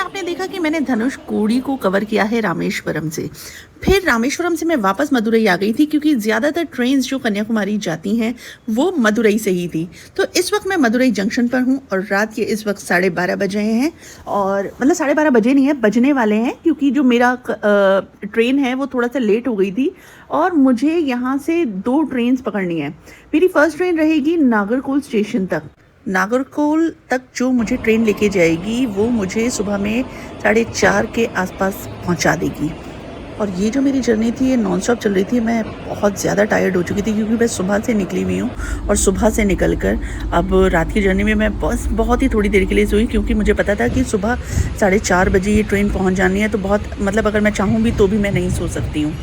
आपने देखा कि मैंने धनुषकोडी को कवर किया है रामेश्वरम से। फिर रामेश्वरम से मैं वापस मदुरई आ गई थी क्योंकि ज़्यादातर ट्रेन्स जो कन्याकुमारी जाती हैं वो मदुरई से ही थी। तो इस वक्त मैं मदुरई जंक्शन पर हूँ और रात के इस वक्त 12:30 बजे हैं। और मतलब 12:30 बजे नहीं है, बजने वाले हैं, क्योंकि जो मेरा ट्रेन है वो थोड़ा सा लेट हो गई थी और मुझे यहाँ से 2 ट्रेन्स पकड़नी है। मेरी फर्स्ट ट्रेन रहेगी नागरकोल स्टेशन तक। नागरकोल तक जो मुझे ट्रेन लेके जाएगी वो मुझे सुबह में 4:30 के आसपास पहुंचा देगी। और ये जो मेरी जर्नी थी ये नॉन स्टॉप चल रही थी। मैं बहुत ज़्यादा टायर्ड हो चुकी थी क्योंकि मैं सुबह से निकली हुई हूँ और सुबह से निकल कर अब रात की जर्नी में मैं बस बहुत ही थोड़ी देर के लिए सोई, क्योंकि मुझे पता था कि सुबह 4:30 बजे ये ट्रेन पहुँच जानी है। तो बहुत मतलब अगर मैं चाहूँ भी तो भी मैं नहीं सो सकती हूँ।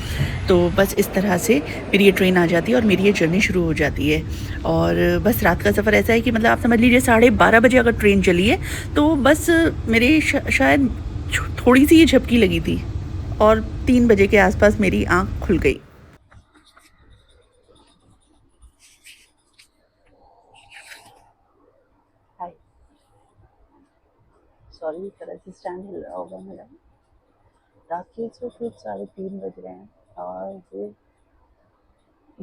तो बस इस तरह से मेरी ये ट्रेन आ जाती है और मेरी ये जर्नी शुरू हो जाती है। और बस रात का सफ़र ऐसा है कि मतलब आप समझ लीजिए 12:30 बजे अगर ट्रेन चली है तो बस मेरे शायद थोड़ी सी ही झपकी लगी थी और 3 बजे के आसपास मेरी आँख खुल गई। हाय, सॉरी, तरह से स्टैंड हिल रहा होगा मेरा। रात के इस वक्त 3:30 बज रहे हैं और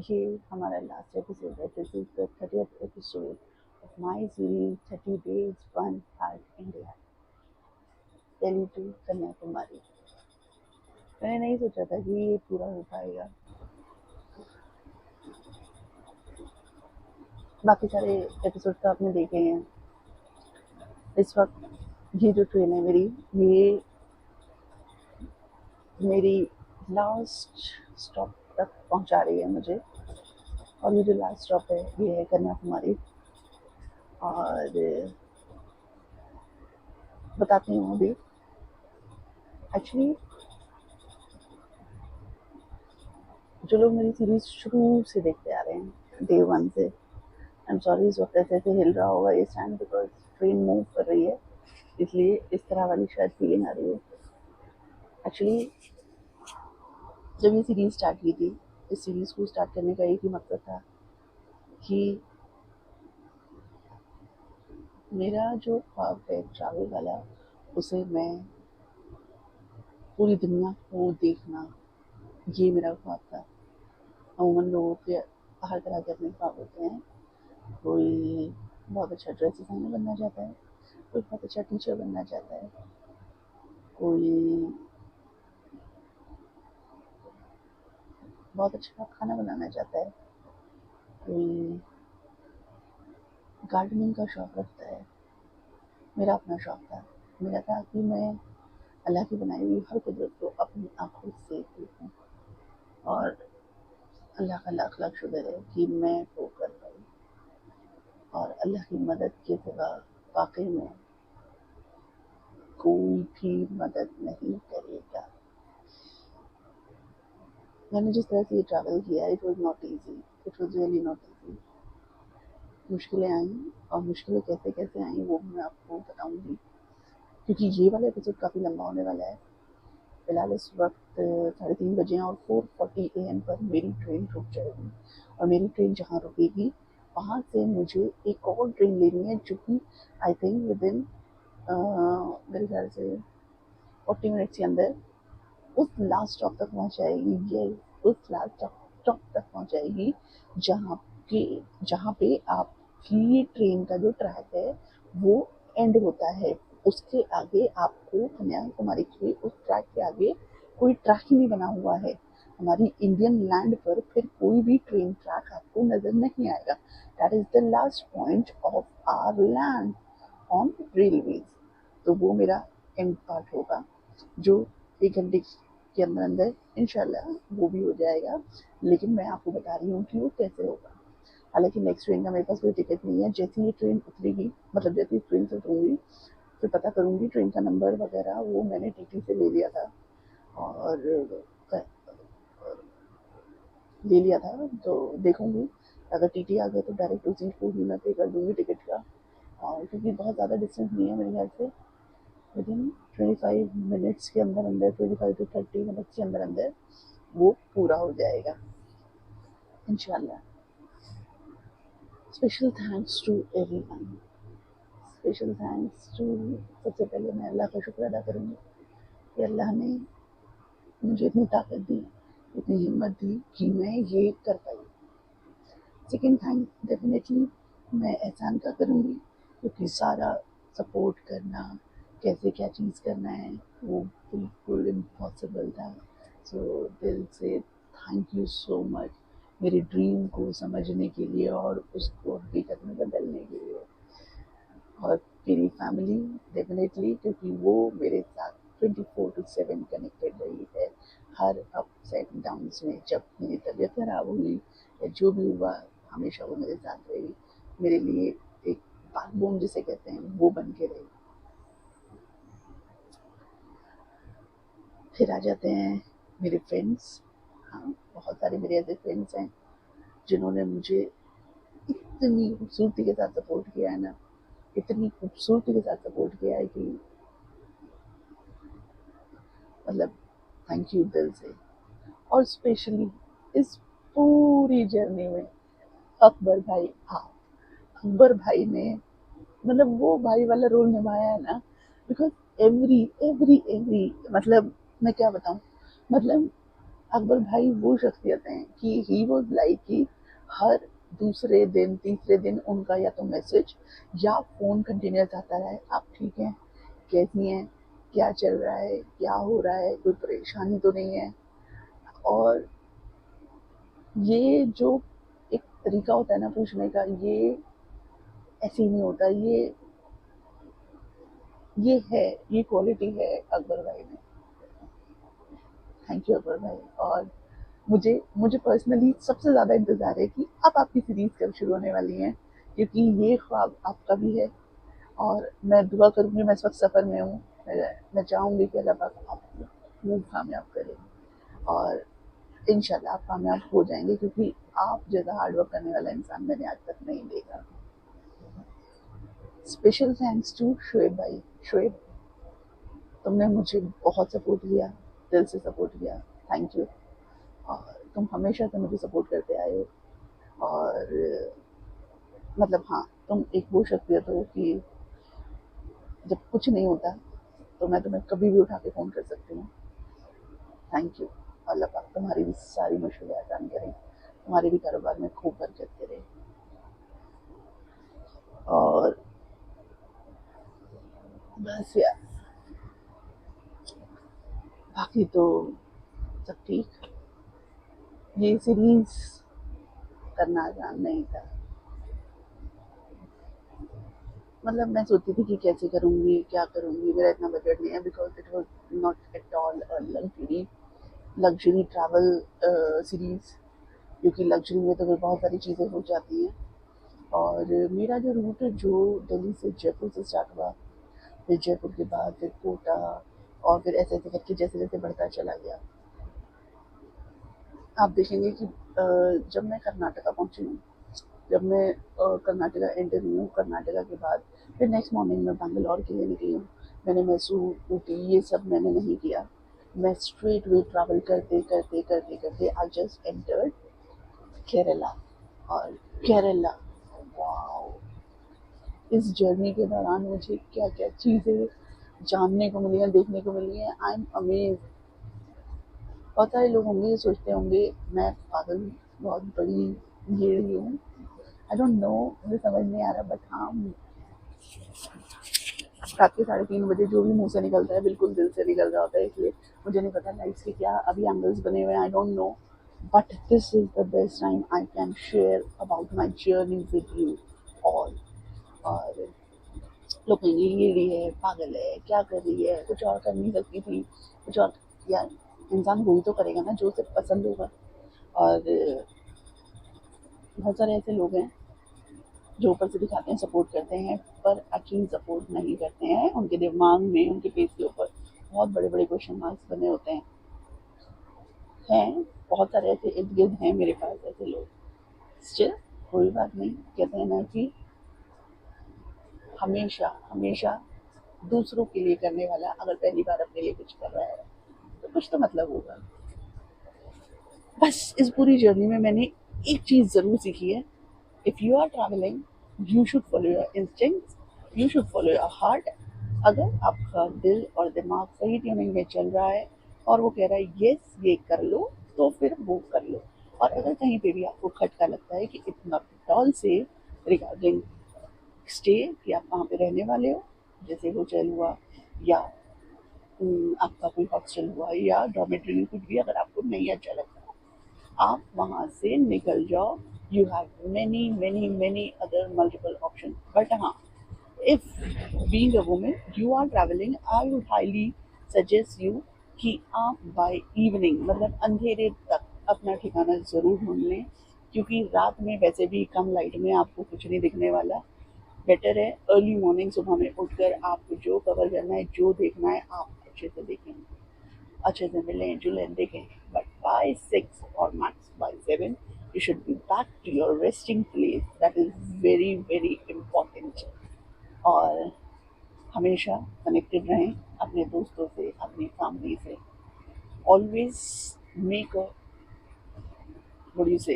ये हमारा लास्ट एपिसोड है। This is the 30th episode of my series 30 days one heart India, Delhi to Kanyakumari. मैंने नहीं सोचा था कि ये पूरा हो पाएगा। बाकी सारे एपिसोड तो आपने देखे हैं। इस वक्त ये जो ट्रेन है ये मेरी लास्ट स्टॉप तक पहुंचा रही है मुझे। और ये जो लास्ट स्टॉप है ये है कन्याकुमारी। और बताती हूँ अभी। एक्चुअली जो लोग मेरी सीरीज शुरू से देखते आ रहे हैं, डे वन से, आई एम सॉरी इस वक्त ऐसे हिल रहा होगा ये स्टैंड, बिकॉज ट्रेन मूव कर रही है, इसलिए इस तरह वाली शायद फीलिंग आ रही है। एक्चुअली जब ये सीरीज स्टार्ट की थी, इस सीरीज को स्टार्ट करने का एक ही मकसद था कि मेरा जो ख्वाब है ट्रैवल वाला, उसे मैं पूरी दुनिया को देखना, ये मेरा ख्वाब था। अमूमन लोगों के हर तरह के अपने ख्वाब होते हैं। कोई बहुत अच्छा ड्रेस डिज़ाइनर बनना चाहता है, कोई बहुत अच्छा टीचर बनना चाहता है, कोई बहुत अच्छा खाना बनाना चाहता है, कोई गार्डनिंग का शौक रखता है। मेरा अपना शौक था। मेरा था कि मैं अल्लाह की बनाई हुई हर कुदरत को अपनी आँखों से देखूँ और अल्लाह का लाख लाख शुक्र है कि मैं वो कर पाई। और अल्लाह की मदद के सिवा वाकई में कोई भी मदद नहीं करेगा। मैंने जिस तरह से ये ट्रैवल किया, it was not easy, it was really not easy. मुश्किलें आई, और मुश्किलें कैसे कैसे आई वो मैं आपको बताऊंगी, क्योंकि ये वाला एपिसोड काफ़ी लंबा होने वाला है। फिलहाल इस वक्त 3:30 बजे हैं और 4:40 AM पर मेरी ट्रेन रुक जाएगी। और मेरी ट्रेन जहाँ रुकेगी वहाँ से मुझे एक और ट्रेन लेनी है, जो कि आई थिंक विद इन मेरे ख्याल से 40 मिनट्स के अंदर उस लास्ट स्टॉप तक पहुँचाएगी। ये उस लास्ट स्टॉप तक पहुँचाएगी जहाँ के जहाँ पे आपकी ट्रेन का जो ट्रैक है वो एंड होता है। उसके आगे आपको कन्याकुमारी के उस ट्रैक के आगे कोई ट्रैक ही नहीं बना हुआ है। हमारी इंडियन लैंड पर फिर कोई भी ट्रेन ट्रैक आपको नजर नहीं आएगा। That is the last point of our land on railways. तो वो मेरा एंड पार्ट होगा, जो 1 घंटे के अंदर अंदर इंशाल्लाह वो भी हो जाएगा। लेकिन मैं आपको बता रही हूँ कि वो कैसे होगा। हालांकि नेक्स्ट ट्रेन का मेरे पास कोई टिकट नहीं है। जैसे ही ये ट्रेन उतरेगी, मतलब जैसे ही ट्रेन से उतरूंगी फिर पता करूंगी ट्रेन का नंबर वगैरह, वो मैंने टीटी से ले लिया था। और ले लिया था तो देखूंगी, अगर टीटी आ गया तो डायरेक्ट उसी को ही मैं पे कर दूंगी टिकट का। और क्योंकि बहुत ज़्यादा डिस्टेंस नहीं है मेरे ख्याल से, विद इन 25 मिनट्स के अंदर अंदर, 25 to 30 मिनट्स के अंदर अंदर वो पूरा हो जाएगा इंशाल्लाह। Special thanks to everyone, special thanks to, सबसे पहले मैं अल्लाह का शुक्र अदा करूँगी कि अल्लाह ने मुझे इतनी ताकत दी, इतनी हिम्मत दी कि मैं ये कर पाई। सेकेंड थैंक डेफिनेटली मैं एहसान का करूँगी, क्योंकि सारा सपोर्ट करना, कैसे क्या चीज़ करना है, वो बिल्कुल इम्पॉसिबल था। सो दिल से थैंक यू सो मच मेरे ड्रीम को समझने के लिए और उसको हकीकत में बदलने के लिए। और मेरी फैमिली डेफिनेटली, क्योंकि वो मेरे साथ 24/7 कनेक्टेड रही है हर अप्स एंड डाउन्स में। जब मेरी तबीयत खराब हुई या जो भी हुआ, हमेशा वो मेरे साथ रही, मेरे लिए एक बैकबोन जिसे कहते हैं वो बन के रही। फिर आ जाते हैं मेरे फ्रेंड्स। हाँ, बहुत सारे मेरे ऐसे फ्रेंड्स हैं जिन्होंने मुझे इतनी खूबसूरती के साथ सपोर्ट किया है ना, इतनी खूबसूरती के साथ सपोर्ट किया है कि मतलब थैंक यू दिल से। और स्पेशली इस पूरी जर्नी में अकबर भाई, हाँ, अकबर भाई ने मतलब वो भाई वाला रोल निभाया है ना, बिकॉज एवरी एवरी एवरी मतलब मैं क्या बताऊँ, मतलब अकबर भाई वो शख्सियत हैं कि ही वॉज लाइक कि हर दूसरे दिन तीसरे दिन उनका या तो मैसेज या फोन कंटिन्यूस आता रहा है, आप ठीक हैं, कैसी हैं, क्या चल रहा है, क्या हो रहा है, कोई परेशानी तो नहीं है। और ये जो एक तरीका होता है ना पूछने का, ये ऐसे ही नहीं होता, ये है, ये क्वालिटी है अकबर भाई में। थैंक यू अकबर भाई। और मुझे मुझे पर्सनली सबसे ज़्यादा इंतज़ार है कि अब आपकी सीरीज़ कब शुरू होने वाली है, क्योंकि ये ख्वाब आपका भी है। और मैं दुआ करूँगी, मैं इस वक्त सफ़र में हूँ, मैं चाहूँगी कि अल्लाह पाक आपको खूब कामयाब करे, और इंशाल्लाह आप कामयाब हो जाएंगे, क्योंकि आप जैसा हार्ड वर्क करने वाला इंसान मैंने आज तक नहीं देखा। स्पेशल थैंक्स टू शोएब भाई। शोएब, तुमने मुझे बहुत सपोर्ट किया, दिल से सपोर्ट किया, थैंक यू। और तुम हमेशा से मुझे सपोर्ट करते आए हो। और मतलब हाँ, तुम एक वो शख्सियत हो कि जब कुछ नहीं होता तो मैं तुम्हें कभी भी उठा के फ़ोन कर सकती हूँ। Thank you. अल्लाह पाक तुम्हारी भी सारी मुश्किलें आसान करें, तुम्हारे भी कारोबार में खूब बरकत करे। और बस यार, बाकी तो सब ठीक। ये सीरीज करना आसान नहीं था। मतलब मैं सोचती थी कि कैसे करूँगी, क्या करूँगी, मेरा इतना बजट नहीं है, because it was not at all luxury travel series, क्योंकि लग्जरी में तो फिर बहुत सारी चीज़ें हो जाती हैं। और मेरा जो रूट जो दिल्ली से जयपुर से स्टार्ट हुआ, फिर जयपुर के बाद फिर कोटा, और फिर ऐसे ऐसे करके जैसे जैसे बढ़ता चला गया, आप देखेंगे कि जब मैं कर्नाटका पहुंची हूँ, जब मैं कर्नाटका एंटर हुई हूँ, कर्नाटका के बाद फिर नेक्स्ट मॉर्निंग मैं बैंगलोर के लिए निकली हूँ। मैंने मैसूर, ऊटी, ये सब मैंने नहीं किया। मैं स्ट्रेट वे ट्रैवल करते करते करते करते आई जस्ट एंटर्ड केरला। और केरला, वाओ, इस जर्नी के दौरान मुझे क्या क्या चीज़ें जानने को मिली हैं, देखने को मिली हैं, आई एम अमेज। बहुत सारे लोग होंगे जो सोचते होंगे मैं पागल हूँ, बहुत बड़ी भेड़ी हूँ, आई डोंट नो, मुझे समझ नहीं आ रहा, बट हाँ, रात के 3:30 बजे जो भी मुंह से निकलता है बिल्कुल दिल से निकल रहा होता है, इसलिए मुझे नहीं पता लाइफ के क्या अभी एंगल्स बने हुए हैं, I don't know, but this is the best time I can share about my journey with you all. और लोग कहेंगे ये है, पागल है, क्या कर रही है, कुछ और कर नहीं सकती थी, कुछ और। यार, इंसान वही तो करेगा ना जो उसे पसंद होगा। और बहुत सारे ऐसे लोग हैं जो ऊपर से दिखाते हैं सपोर्ट करते हैं, पर एक्चुअली सपोर्ट नहीं करते हैं, उनके दिमाग में, उनके फेस के ऊपर बहुत बड़े बड़े क्वेश्चन मार्क्स बने होते हैं। बहुत सारे ऐसे इर्द गिर्द हैं मेरे पास ऐसे लोग। स्टिल कोई बात नहीं, कहते हैं ना कि हमेशा हमेशा दूसरों के लिए करने वाला अगर पहली बार अपने लिए कुछ कर रहा है तो कुछ तो मतलब होगा। बस इस पूरी जर्नी में मैंने एक चीज़ ज़रूर सीखी है, if you are travelling you should follow your instincts, you should follow your heart. अगर आपका दिल और दिमाग सही ट्यूनिंग में चल रहा है और वो कह रहा है यस ये कर लो, तो फिर वो कर लो। और अगर कहीं पे भी आपको खटका लगता है कि it's not all safe regarding stay, कि आप कहाँ पे रहने वाले हो, जैसे होटल हुआ या आपका कोई हॉस्टल हुआ या डॉर्मेट्री, कुछ भी अगर आपको नहीं अच्छा लगता, आप वहाँ से निकल जाओ। You have many many many other multiple option. But हाँ, if being a woman you are traveling, I would highly suggest you कि आप बाय इवनिंग मतलब अंधेरे तक अपना ठिकाना ज़रूर ढूंढ लें, क्योंकि रात में वैसे भी कम लाइट में आपको कुछ नहीं दिखने वाला। बेटर है अर्ली मॉर्निंग सुबह में उठकर आपको जो कवर करना है, जो देखना है, आप अच्छे से देखें, अच्छे से मिलें जुलें देखें। बट बाय 6 और max bye 7 you should be back to your resting place. That is very very important. और हमेशा कनेक्टेड रहें अपने दोस्तों से, अपनी फैमिली से। Always make a what you से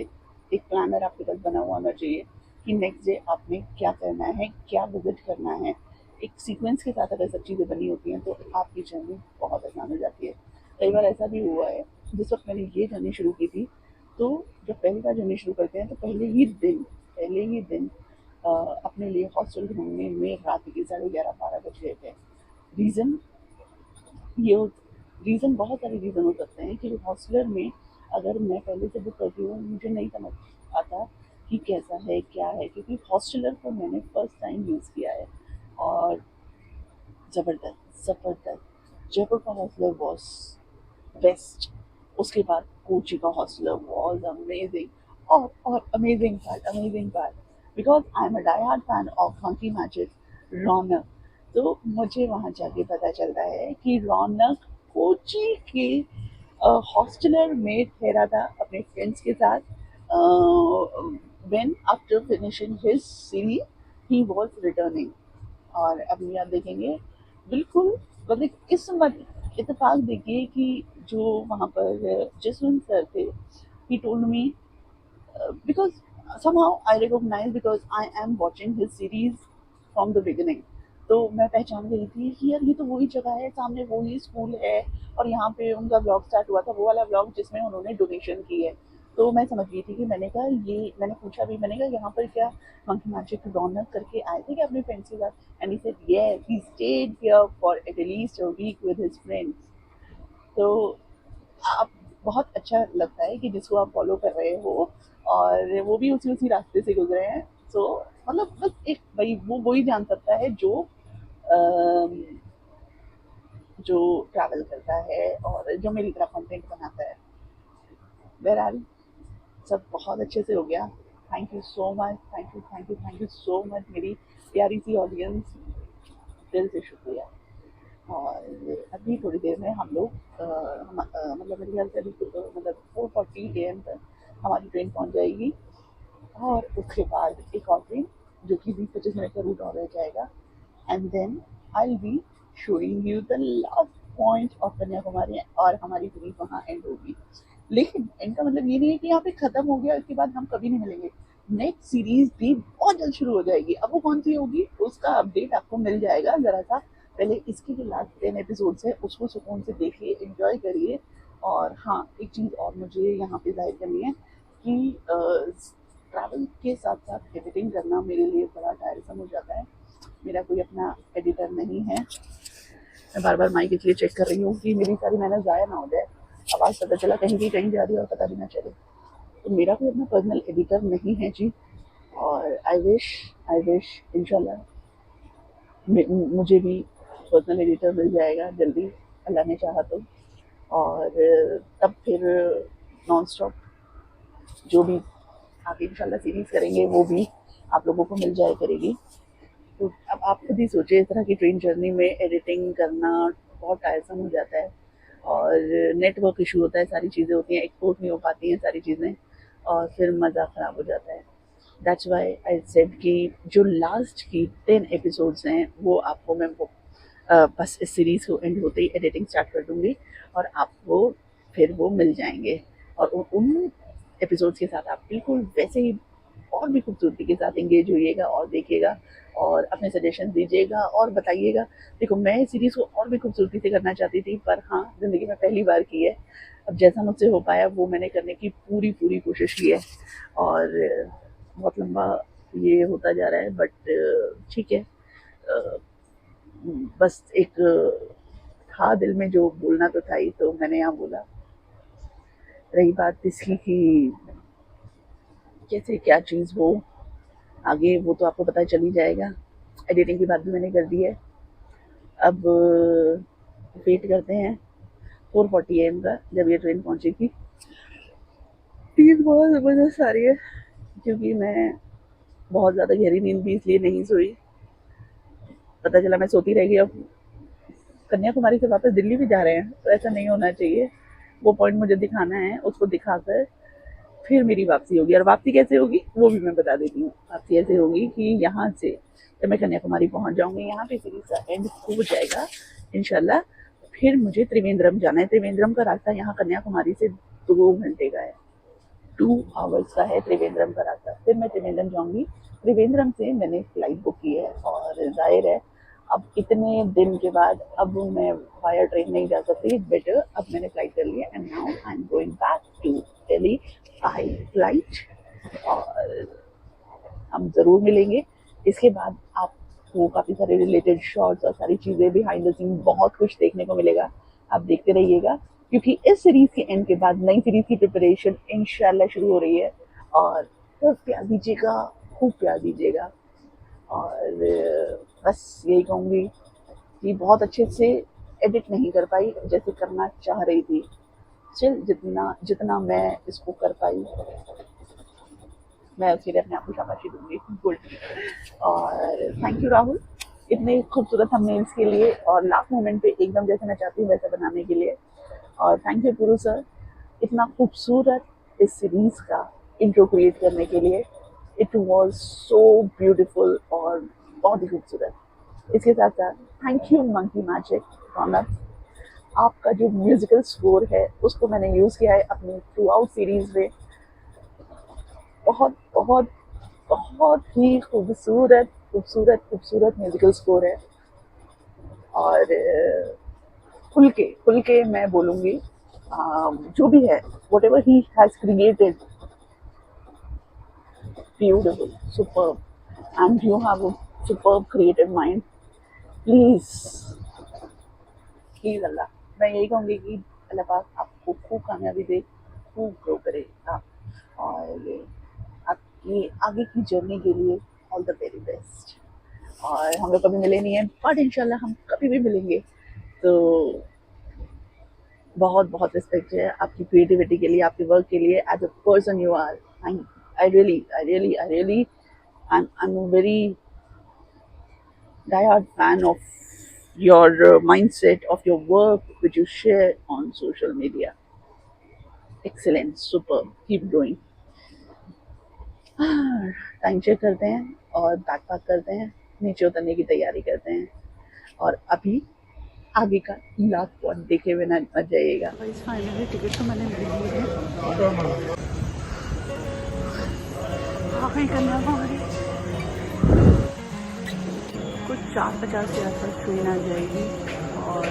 एक प्लानर आपके पास बना हुआ होना चाहिए कि नेक्स्ट डे आपने क्या करना है, क्या विजिट करना है। एक सीक्वेंस के साथ अगर सब चीज़ें बनी होती हैं तो आपकी जर्नी बहुत आसान हो जाती है। कई बार ऐसा भी हुआ है, जिस वक्त मैंने ये जर्नी शुरू की थी, तो जब पहली बार जर्नी शुरू करते हैं तो पहले ही दिन अपने लिए हॉस्टल ढूंढने में रात के 11:30-12 बज गए थे। रीज़न ये रीज़न बहुत सारे रीज़न हो सकते हैं कि हॉस्टलर में अगर मैं पहले से बुक करती हूँ, मुझे नहीं समझ आता कि कैसा है क्या है, क्योंकि हॉस्टलर को मैंने फर्स्ट टाइम यूज़ किया है और ज़बरदस्त जयपुर का हॉस्टलर वॉज बेस्ट। उसके बाद कोची का हॉस्टलर वॉज अमेजिंग। और amazing part because I am a die hard fan of funky matches Raunak. तो मुझे वहाँ जाके पता चलता है कि रौनक कोची के हॉस्टलर में ठहरा था अपने फ्रेंड्स के साथ। When after finishing his series he was returning. और अभी आप देखेंगे बिल्कुल मतलब किस्मत इत्तेफाक देखिए कि जो वहाँ पर जसवंत सर थे, he told me because somehow I recognize because I am watching his series from the beginning. तो मैं पहचान गई थी कि यार ये तो वही जगह है, सामने वही स्कूल है और यहाँ पे उनका ब्लॉग स्टार्ट हुआ था, वो वाला ब्लॉग जिसमें उन्होंने डोनेशन की है। तो मैं समझ गई थी कि मैंने कहा ये, मैंने पूछा भी, मैंने कहा यहाँ पर क्या मंकी मैजिक रौनक करके आए थे क्या अपने फ्रेंड्स के साथ? And he said yes, he stayed here for at least a week with his friends. तो आप बहुत अच्छा लगता है कि जिसको आप फॉलो कर रहे हो और वो भी उसी उसी रास्ते से गुजरे हैं। तो मतलब बस एक भाई वो वही जान सकता है अम, जो ट्रैवल करता है और जो मेरी तरह कंटेंट बनाता है। बहरहाल सब बहुत अच्छे से हो गया। Thank you so much, thank you so much मेरी प्यारी सी ऑडियंस, दिल से शुक्रिया। और अभी थोड़ी देर में हम लोग मतलब मेरे ख्याल से अभी मतलब 4:40 AM तक हमारी ट्रेन पहुंच जाएगी और उसके बाद एक और ट्रेन जो कि 20-25 मिनट का रूट और रह जाएगा। And then I be showing you the last point of Kanyakumari और हमारी ट्रिप वहाँ एंड होगी। लेकिन इनका मतलब ये नहीं है कि यहाँ पे खत्म हो गया, इसके बाद हम कभी नहीं मिलेंगे। नेक्स्ट सीरीज भी बहुत जल्द शुरू हो जाएगी। अब वो कौन सी होगी उसका अपडेट आपको मिल जाएगा। जरा सा पहले इसके जो लास्ट 10 एपिसोड्स है उसको सुकून से देखिए, एंजॉय करिए। और हाँ, एक चीज़ और मुझे यहाँ पे जाहिर करनी है कि ट्रैवल के साथ साथ एडिटिंग करना मेरे लिए बड़ा टायरसम हो जाता है। मेरा कोई अपना एडिटर नहीं है। मैं बार बार माइक इसलिए चेक कर रही हूँ कि मेरी सारी मेहनत ज़ाया ना हो जाए, आवाज़ पता चला कहीं की कहीं जा रही है और पता भी ना चले। तो मेरा कोई अपना पर्सनल एडिटर नहीं है जी। और आई विश इंशाल्लाह मुझे भी पर्सनल एडिटर मिल जाएगा जल्दी, अल्लाह ने चाहा तो। और तब फिर नॉन स्टॉप जो भी आगे इंशाल्लाह सीरीज करेंगे वो भी आप लोगों को मिल जाया करेगी। तो अब आप खुद ही सोचिए, इस तरह की ट्रेन जर्नी में एडिटिंग करना बहुत टायरसम हो जाता है और नेटवर्क इशू होता है, सारी चीज़ें होती हैं, एक्सपोर्ट नहीं हो पाती हैं सारी चीज़ें और फिर मज़ा ख़राब हो जाता है। दैट्स वाई आई सेड कि जो लास्ट की 10 एपिसोड्स हैं वो आपको मैं बस इस सीरीज़ को एंड होते ही एडिटिंग स्टार्ट कर दूँगी और आपको फिर वो मिल जाएंगे। और उन एपिसोड्स के साथ आप बिल्कुल वैसे ही और भी खूबसूरती के साथ एंगेज होइएगा और देखिएगा और अपने सजेशन दीजिएगा और बताइएगा। देखो मैं इस सीरीज़ को और भी खूबसूरती से करना चाहती थी, पर हाँ ज़िंदगी में पहली बार की है। अब जैसा मुझसे हो पाया वो मैंने करने की पूरी पूरी कोशिश की है और बहुत लंबा ये होता जा रहा है, बट ठीक है। बस एक था दिल में जो बोलना तो था ही, तो मैंने यहाँ बोला। रही बात इसकी कि कैसे क्या चीज़ हो आगे, वो तो आपको पता चल ही जाएगा। एडिटिंग की बात भी मैंने कर दी है। अब वेट करते हैं 4:40 AM का, जब ये ट्रेन पहुंचेगी। नींद बहुत ज़बरदस्त आ रही है क्योंकि मैं बहुत ज़्यादा गहरी नींद भी इसलिए नहीं सोई। पता चला मैं सोती रह गई। अब कन्याकुमारी से वापस दिल्ली भी जा रहे हैं, तो ऐसा नहीं होना चाहिए। वो पॉइंट मुझे दिखाना है, उसको दिखाकर फिर मेरी वापसी होगी। और वापसी कैसे होगी वो भी मैं बता देती हूँ। वापसी ऐसे होगी कि यहाँ से जब मैं कन्याकुमारी पहुँच जाऊँगी, यहाँ पे सीरीज का एंड हो जाएगा इंशाल्लाह। फिर मुझे त्रिवेंद्रम जाना है। त्रिवेंद्रम का रास्ता यहाँ कन्याकुमारी से 2 घंटे का है, 2 आवर्स का है त्रिवेंद्रम का रास्ता। फिर मैं त्रिवेंद्रम जाऊँगी। त्रिवेंद्रम से मैंने फ्लाइट बुक की है और जाहिर है अब इतने दिन के बाद अब मैं वाया ट्रेन नहीं जा सकती। बेटर अब मैंने फ्लाइट कर लिया and now I am going back to Delhi by flight. और हम ज़रूर मिलेंगे। इसके बाद आपको काफ़ी सारे रिलेटेड शॉर्ट्स और सारी चीज़ें बिहाइंड द सीन बहुत कुछ देखने को मिलेगा। आप देखते रहिएगा क्योंकि इस सीरीज़ के एंड के बाद नई सीरीज़ की प्रिपरेशन इंशाल्लाह शुरू हो रही है। और खूब प्यार दीजिएगा, खूब प्यार दीजिएगा। और बस यही कहूँगी कि बहुत अच्छे से एडिट नहीं कर पाई जैसे करना चाह रही थी। स्टिल जितना जितना मैं इसको कर पाई मैं उसके लिए अपने आप को शाबाशी दूंगी। गुड। और थैंक यू राहुल इतने खूबसूरत थंबनेल्स के लिए और लास्ट मोमेंट पे एकदम जैसे मैं चाहती हूँ वैसा बनाने के लिए। और थैंक यू पुरु सर इतना खूबसूरत इस सीरीज़ का इंट्रो क्रिएट करने के लिए। इट वॉज सो ब्यूटिफुल और बहुत ही खूबसूरत। इसके साथ साथ थैंक यू मंकी मैजिक रौनक। आपका जो म्यूजिकल स्कोर है उसको मैंने यूज़ किया है अपनी थ्रू आउट सीरीज़ में। बहुत बहुत बहुत ही खूबसूरत खूबसूरत खूबसूरत म्यूजिकल स्कोर है। और खुल के मैं बोलूँगी जो भी है whatever he has created beautiful superb and you have a superb creative mind. Please please Allah मैं यही कहूँगी कि अल्लाह पाक आपको खूब कामयाबी दे, खूब ग्रो करे आप। और आपकी आगे की जर्नी के लिए ऑल द वेरी बेस्ट। और हम लोग कभी मिले नहीं हैं बट इंशाल्लाह हम कभी भी मिलेंगे। तो बहुत बहुत रिस्पेक्ट है आपकी क्रिएटिविटी के लिए, आपके वर्क के लिए as a person you are. I really I'm a very diehard fan of your mindset of your work which you share on social media. Excellent, super, keep going. Time check करते हैं और back pack करते हैं, नीचे उतरने की तैयारी करते हैं। और अभी आगे का लास्ट पॉइंट देखे हुए ना मत जाइएगा। फाइनली टिकट तो मैंने ले ली है। आखिरी कन्याकुमारी कुछ 4:50 के आसपास ट्रेन आ जाएगी और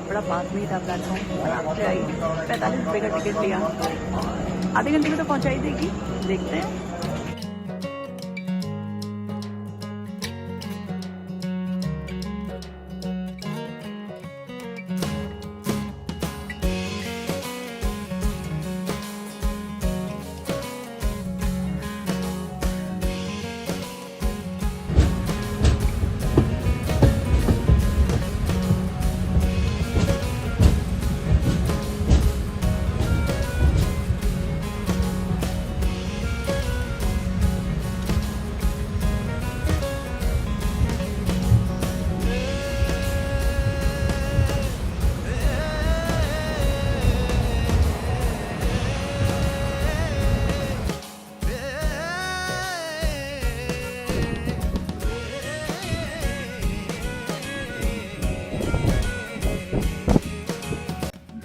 बड़ा पास में ही था प्लेटफॉर्म। आराम से आई, 45 रुपये का टिकट लिया और आधे घंटे में तो पहुँचा ही देगी। देखते हैं।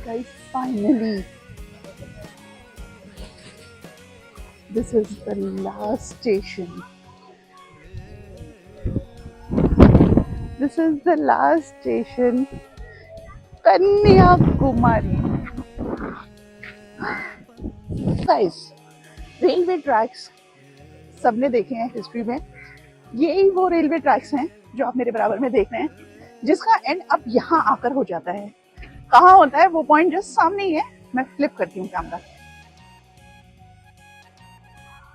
Guys, finally, the This is the last station. This is the last station, Kanyakumari. Guys, railway tracks सबने देखे हैं हिस्ट्री में। यही वो रेलवे ट्रैक्स हैं जो आप मेरे बराबर में देख रहे हैं, जिसका एंड अब यहाँ आकर हो जाता है। कहाँ होता है वो पॉइंट जस्ट सामने ही है। मैं फ्लिप करती हूँ कैमरा।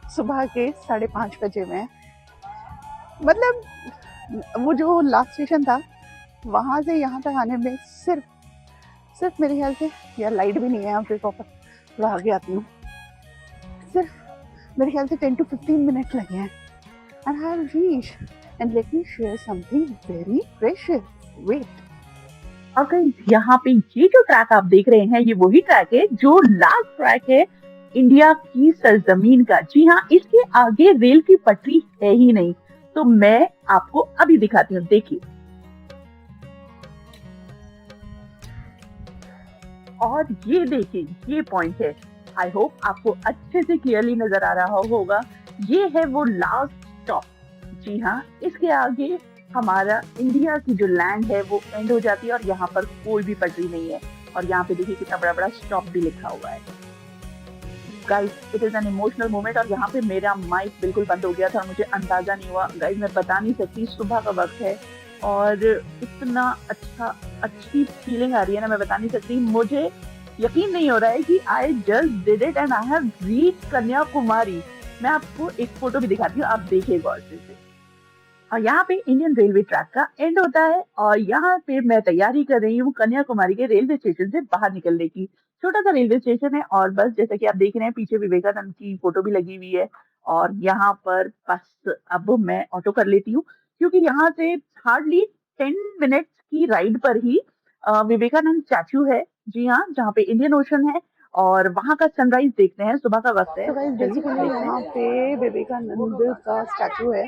सुबह के 5:30 बजे में, मतलब वो जो लास्ट स्टेशन था वहाँ से यहाँ तक आने में सिर्फ मेरे ख्याल से, या लाइट भी नहीं है यहाँ पे प्रॉपर, थोड़ा आगे आती हूँ, सिर्फ मेरे ख्याल से 10 to 15 मिनट लगे हैं। And I have reached. And let me share something very precious. Wait. अगर यहाँ पे ये जो ट्रैक आप देख रहे हैं, ये वही ट्रैक है जो लास्ट ट्रैक है इंडिया की सरजमीन का। जी हाँ, इसके आगे रेल की पटरी है ही नहीं। तो मैं आपको अभी दिखाती हूँ, देखिए। और ये देखिए, ये पॉइंट है। आई होप आपको अच्छे से क्लियरली नजर आ रहा होगा। ये है वो लास्ट स्टॉप। जी हाँ, इसके आगे हमारा इंडिया की जो लैंड है वो एंड हो जाती है और यहाँ पर कोई भी पटरी नहीं है। और यहाँ पे देखिए कितना बड़ा बड़ा स्टॉप भी लिखा हुआ है। Guys, it is an emotional moment. और यहाँ पे मेरा माइक बिल्कुल बंद हो गया था और मुझे अंदाजा नहीं हुआ। गाइस, मैं बता नहीं सकती, सुबह का वक्त है और इतना अच्छी फीलिंग आ रही है ना, मैं बता नहीं सकती। मुझे यकीन नहीं हो रहा है कि I just did it and I have reached Kanyakumari. मैं आपको एक फोटो भी दिखाती हूँ, आप देखिए गौर से। और यहाँ पे इंडियन रेलवे ट्रैक का एंड होता है और यहाँ पे मैं तैयारी कर रही हूँ कन्याकुमारी के रेलवे स्टेशन से बाहर निकलने की। छोटा सा रेलवे स्टेशन है और बस जैसा कि आप देख रहे हैं पीछे विवेकानंद की फोटो भी लगी हुई है। और यहाँ पर बस अब मैं ऑटो कर लेती हूँ क्योंकि यहाँ से हार्डली 10 मिनट्स की राइड पर ही विवेकानंद स्टैचू है। जी हाँ, जहाँ पे इंडियन ओशन है और वहाँ का सनराइज देखते हैं। सुबह का वक्त है। तो गाइस, बेसिकली यहाँ पे विवेकानंद का स्टैचू है,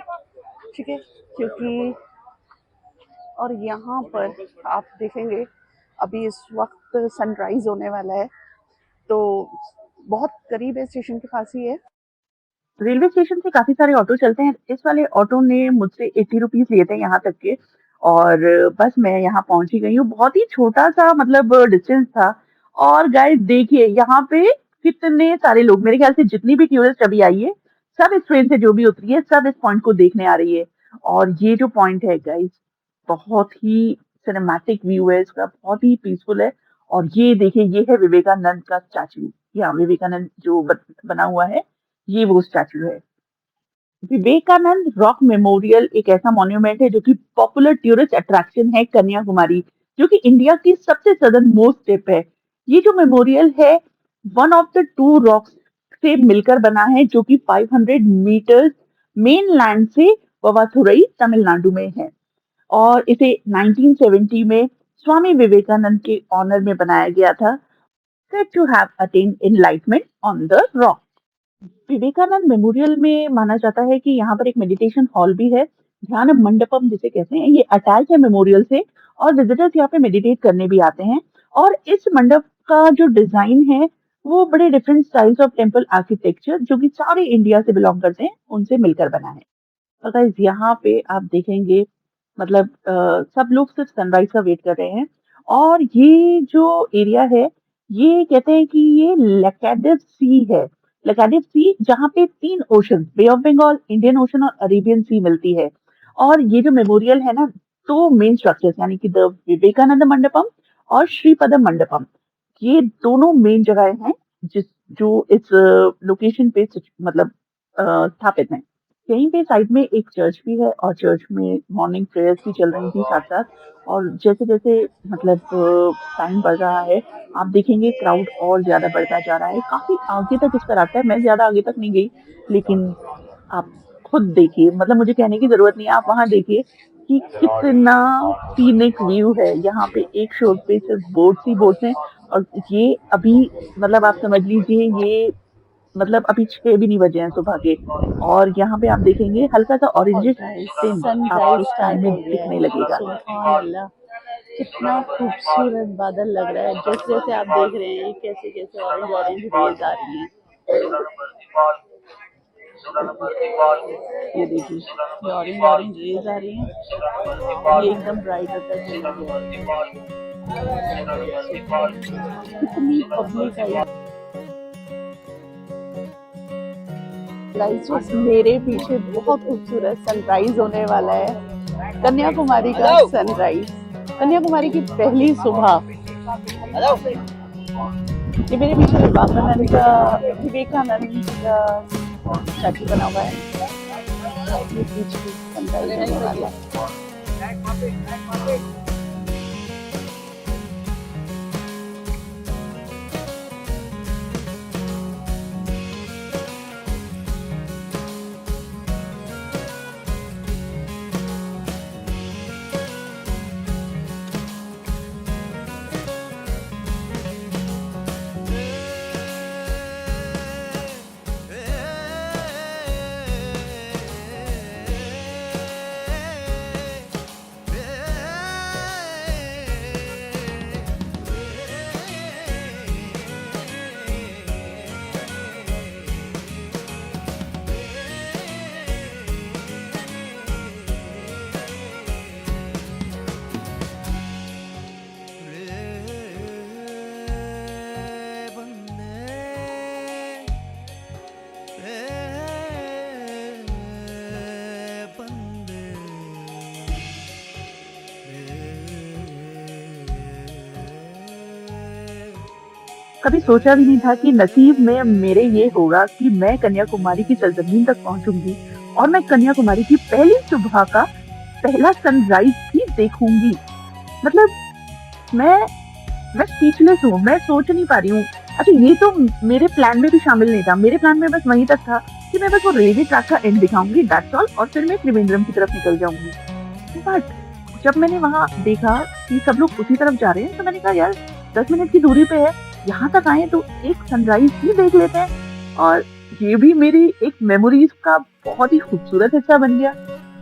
ठीक है, क्योंकि और यहाँ पर आप देखेंगे अभी इस वक्त सनराइज होने वाला है, तो बहुत करीब है, स्टेशन के पास ही है। रेलवे स्टेशन से काफी सारे ऑटो चलते हैं। इस वाले ऑटो ने मुझसे 80 रुपीज लिए थे यहाँ तक के। और बस मैं यहाँ पहुंच ही गई हूँ। बहुत ही छोटा सा मतलब डिस्टेंस था। और गाइस देखिए यहाँ पे कितने सारे लोग, मेरे ख्याल से जितनी भी टूरिस्ट अभी आई है सब इस ट्रेन से जो भी उतरी है सब इस पॉइंट को देखने आ रही है। और ये जो पॉइंट है गाइस, बहुत ही सिनेमैटिक व्यू है इसका, बहुत ही पीसफुल है। और ये देखिए, ये है विवेकानंद का स्टैचू। या विवेकानंद जो बना हुआ है, ये वो स्टैचू है। विवेकानंद रॉक मेमोरियल एक ऐसा मॉन्यूमेंट है जो कि पॉपुलर टूरिस्ट अट्रैक्शन है कन्याकुमारी, जो कि इंडिया की सबसे सदर्न मोस्ट टिप है। ये जो मेमोरियल है one of the two rocks से मिलकर बना है जो कि 500 मीटर्स मेन लैंड से ववाथुरई तमिलनाडु में है। और इसे 1970 में स्वामी विवेकानंद के ऑनर में बनाया गया था, said to have attained enlightenment on the rock। Vivekananda memorial में माना जाता है कि यहाँ पर एक मेडिटेशन हॉल भी है, ध्यान मंडपम जिसे कहते हैं। ये अटैच है मेमोरियल से और विजिटर्स यहाँ पे मेडिटेट करने भी आते हैं। और इस मंडप का जो डिजाइन है वो बड़े different styles of temple architecture जो कि सारे इंडिया से बिलोंग करते हैं उनसे मिलकर बना है। और गाइस यहाँ पे आप देखेंगे मतलब सब लोग सिर्फ सनराइज का वेट कर रहे हैं। और ये जो एरिया है ये कहते हैं कि ये लैकाडिव सी है। लैकाडिव सी जहाँ पे 3 ocean, Bay of Bengal, Indian Ocean और अरेबियन सी मिलती है। और ये जो मेमोरियल है ना, तो मेन स्ट्रक्चर्स यानी कि द विवेकानंद मंडपम और श्रीपद मंडपम, ये दोनों मेन जगह हैं जिस जो इस लोकेशन पे मतलब स्थापित हैं। यहीं पे साइड में एक चर्च भी है और चर्च में मॉर्निंग प्रेयर्स भी चल रही थी साथ साथ। और जैसे जैसे मतलब टाइम बढ़ रहा है आप देखेंगे क्राउड और ज्यादा बढ़ता जा रहा है, काफी आगे तक इसका रास्ता है। मैं ज्यादा आगे तक नहीं गई लेकिन आप खुद देखिए, मतलब मुझे कहने की जरूरत नहीं है, आप वहां देखिए कि कितना सीनिक व्यू है। यहाँ पे एक शोर पे सिर्फ बोट्स ही बोट्स हैं। और ये अभी मतलब आप समझ लीजिए ये मतलब अभी 6 भी नहीं बजे हैं सुबह के। और यहाँ पे आप देखेंगे हल्का सा ऑरेंजिश टिंट आपको स्काई में दिखने लगेगा। सुभान अल्लाह, कितना खूबसूरत बादल लग रहा है। जैसे जैसे आप देख रहे हैं कैसे कैसे ऑरेंज ऑरेंज रेज आ रही हैं। ये देखिए, ये ऑरेंज ऑरेंज रेज आ रही हैं, ये एकदम ब्राइट होता है। कितनी पब्लिक है गाइस। मेरे पीछे बहुत खूबसूरत सनराइज होने वाला है, कन्याकुमारी का सनराइज, कन्याकुमारी की पहली सुबह। ये मेरे पीछे विवेकानंद का स्टैचू बना हुआ है, ये पीछे सनराइज होने वाला है। कभी सोचा भी नहीं था कि नसीब में मेरे ये होगा कि मैं कन्याकुमारी की सरजमीन तक पहुंचूंगी और मैं कन्याकुमारी की पहली सुबह का पहला सनराइज भी देखूंगी। मतलब मैं स्पीचलेस हूँ, मैं सोच नहीं पा रही हूँ। अच्छा, ये तो मेरे प्लान में भी शामिल नहीं था। मेरे प्लान में बस वहीं तक था कि मैं बस वो रेलवे ट्रैक का एंड दिखाऊंगी, दैट्स ऑल, और फिर मैं त्रिवेंद्रम की तरफ निकल जाऊंगी। बट जब मैंने वहां देखा कि सब लोग उसी तरफ जा रहे हैं, तो मैंने कहा यार 10 मिनट की दूरी पे है, यहाँ तक आए तो एक सनराइज भी देख लेते हैं। और ये भी मेरी एक मेमोरीज का बहुत ही खूबसूरत हिस्सा बन गया।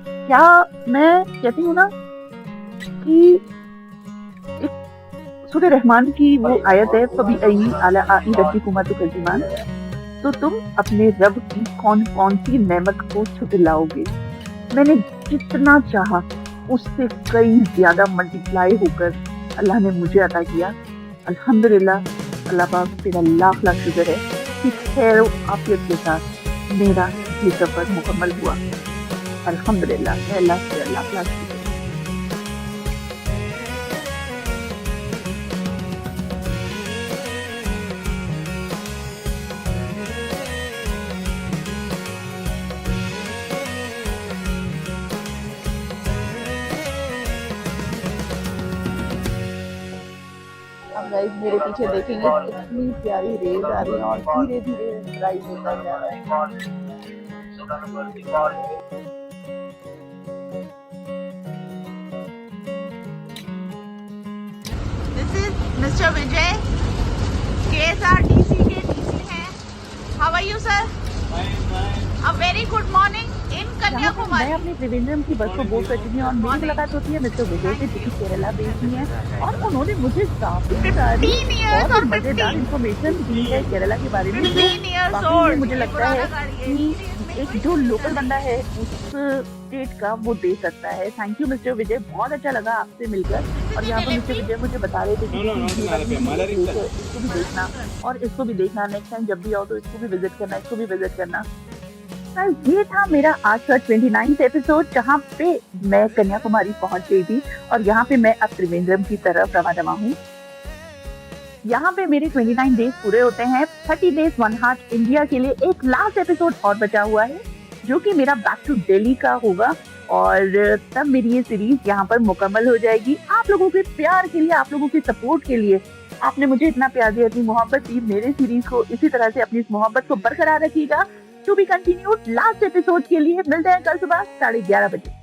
क्या मैं कहती हूँ ना कि एक सूर्य रहमान की वो आयत है, कभी आई आला आई रब्बी कुमा तो कल्जीमान, तो तुम अपने रब की कौन कौन सी नेमत को छुटलाओगे। मैंने जितना चाहा उससे कई ज्यादा मल्टीप्लाई होकर अल्लाह ने मुझे अता किया। अल्हम्दुलिल्लाह, अल्लाह पाक तेरा लाख लाख शुक्र है कि खैर आफियत के साथ मेरा ये सफर मुकम्मल हुआ। अल्हम्दुलिल्लाह, अल्लाह से लाख लाख शुक्र। गाइस मेरे पीछे देखेंगे कितनी प्यारी रेज आ रही है और धीरे धीरे राइज होता जा रहा है। This is Mr. Vijay, KSRTC के DC हैं। How are you, sir? A very good morning in Kanyakumari. मैं अपनी त्रिवेंद्रम की बस को बोर्ड कर चुकी हूँ और मेरी मुलाकात होती है मिस्टर विजय से, जो कि केरला बेस्ड ही है, और उन्होंने मुझे काफी सारी और मजेदार इन्फॉर्मेशन दी है केरला के बारे में। काफी मुझे लगता है कि एक जो लोकल बंदा है उस स्टेट का वो दे सकता है। थैंक यू मिस्टर विजय, बहुत अच्छा लगा आपसे मिलकर। और यहाँ पर मिस्टर विजय मुझे बता रहे थे कि इसको भी देखना और इसको भी देखना, नेक्स्ट टाइम जब भी आओ तो इसको भी विजिट करना, इसको भी विजिट करना। ये था मेरा आज का 29th एपिसोड, जहाँ पे मैं कन्याकुमारी पहुंच गई थी और यहाँ पे मैं अब त्रिवेंद्रम की तरफ रवाना हूँ। यहाँ पे मेरे 29 डेज पूरे होते हैं। 30 डेज वन हार्ट इंडिया के लिए एक लास्ट एपिसोड और बचा हुआ है, जो कि मेरा बैक टू दिल्ली का होगा, और तब मेरी ये सीरीज यहाँ पर मुकम्मल हो जाएगी। आप लोगों के प्यार के लिए, आप लोगों के सपोर्ट के लिए, आपने मुझे इतना प्यार दिया, इतनी मोहब्बत दी, मेरे सीरीज को इसी तरह से अपनी इस मोहब्बत को बरकरार रखिएगा। To be continued last episode के लिए मिलते हैं कल सुबह 11:30 बजे।